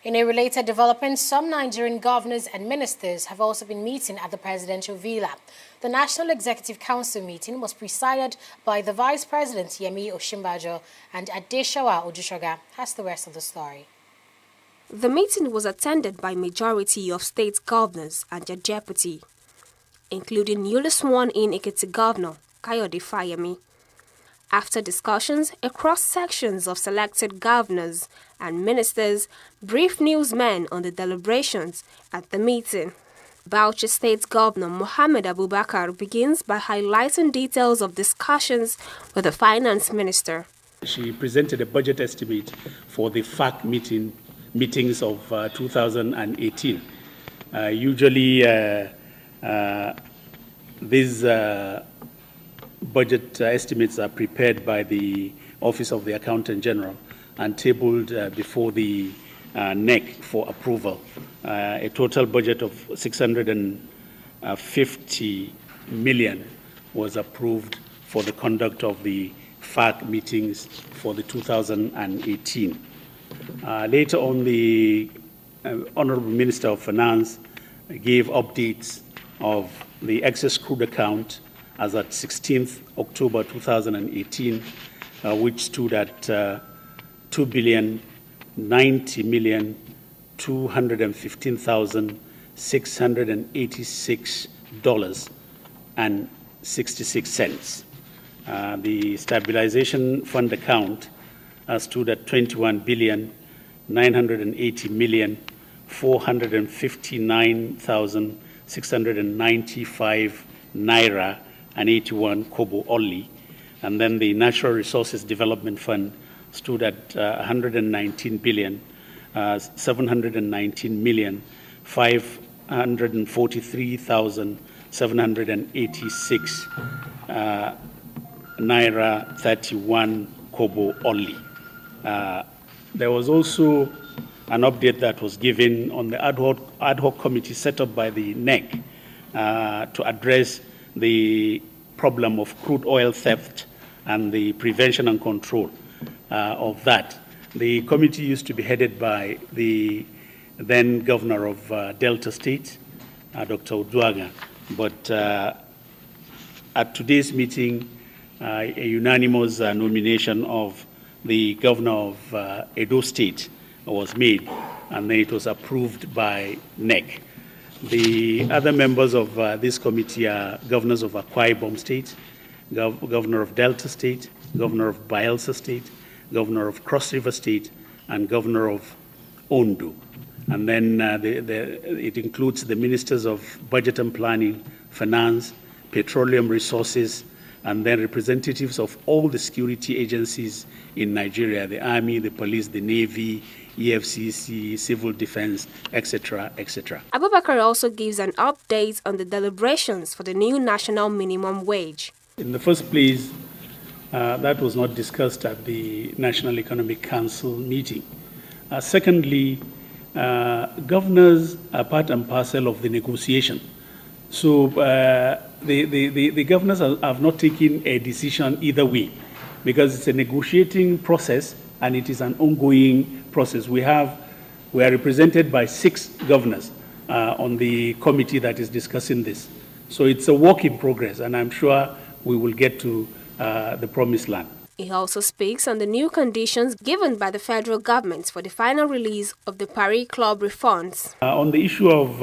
In a related development, some Nigerian governors and ministers have also been meeting at the presidential villa. The National Executive Council meeting was presided by the Vice President Yemi Osinbajo, and Adeshawa Ojushoga has the rest of the story. The meeting was attended by majority of state governors and their deputy, including newly sworn-in Ekiti Governor Kayode Fayemi. After discussions, across sections of selected governors and ministers briefed newsmen on the deliberations at the meeting. Bauchi State Governor Mohammed Abubakar begins by highlighting details of discussions with the finance minister. She presented a budget estimate for the FAC meetings of 2018. Usually, these budget estimates are prepared by the Office of the Accountant General and tabled before the NEC for approval. A total budget of 650 million was approved for the conduct of the FAC meetings for the 2018. Later on, the Honorable Minister of Finance gave updates of the excess crude account as at 16th October 2018, which stood at $2,090,215,686.66. The stabilization fund account stood at 21,980,459,695 naira and 81 kobo only. And then the Natural Resources Development Fund stood at 119,719,543,786 naira 31 kobo only. There was also an update that was given on the ad hoc committee set up by the NEC to address the problem of crude oil theft and the prevention and control of that. The committee used to be headed by the then governor of Delta State, Dr. Uduaghan, but at today's meeting, a unanimous nomination of the governor of Edo State was made, and then it was approved by NEC. The other members of this committee are governors of Akwa Ibom State, governor of Delta State, governor of Bayelsa State, governor of Cross River State, and governor of Ondo. And then it includes the ministers of Budget and Planning, Finance, Petroleum Resources, and then representatives of all the security agencies in Nigeria, the Army, the Police, the Navy, EFCC, Civil Defense, etc., etc. Abubakar also gives an update on the deliberations for the new national minimum wage. In the first place, that was not discussed at the National Economic Council meeting. Secondly, governors are part and parcel of the negotiation. So the governors have not taken a decision either way, because it's a negotiating process and it is an ongoing process. We are represented by 6 governors on the committee that is discussing this. So it's a work in progress, and I'm sure we will get to the promised land. He also speaks on the new conditions given by the federal government for the final release of the Paris Club refunds. On the issue of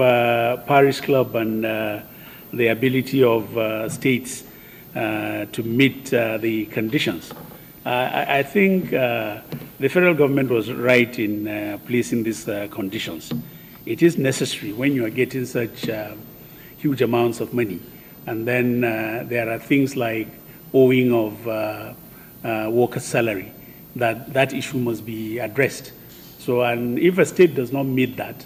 Paris Club and the ability of states to meet the conditions, I think the federal government was right in placing these conditions. It is necessary when you are getting such huge amounts of money, and then there are things like owing of workers' salary, that issue must be addressed. So, and if a state does not meet that,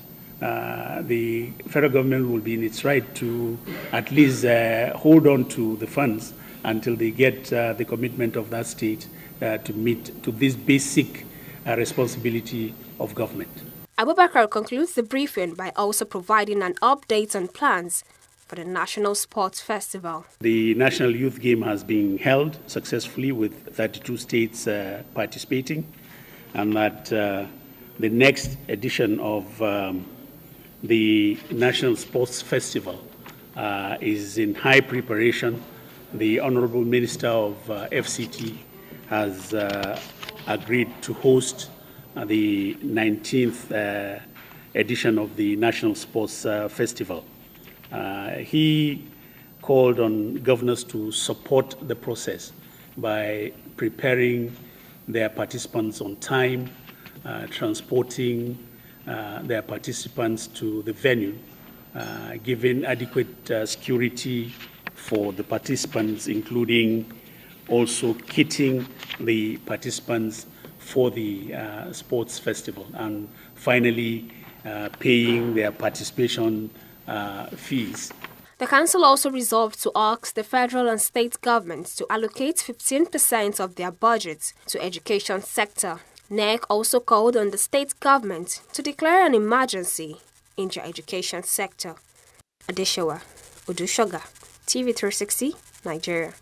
the federal government will be in its right to at least hold on to the funds until they get the commitment of that state to meet to this basic responsibility of government. Abubakar concludes the briefing by also providing an update on plans for the National Sports Festival. The National Youth Game has been held successfully with 32 states participating, and that the next edition of the National Sports Festival is in high preparation. The Honorable Minister of FCT has agreed to host the 19th edition of the National Sports Festival. He called on governors to support the process by preparing their participants on time, transporting their participants to the venue, giving adequate security for the participants, including also kitting the participants for the sports festival, and finally paying their participation fees. The council also resolved to ask the federal and state governments to allocate 15% of their budgets to education sector. NEC also called on the state government to declare an emergency in the education sector. Adeshawa Odushoga, TV 360, Nigeria.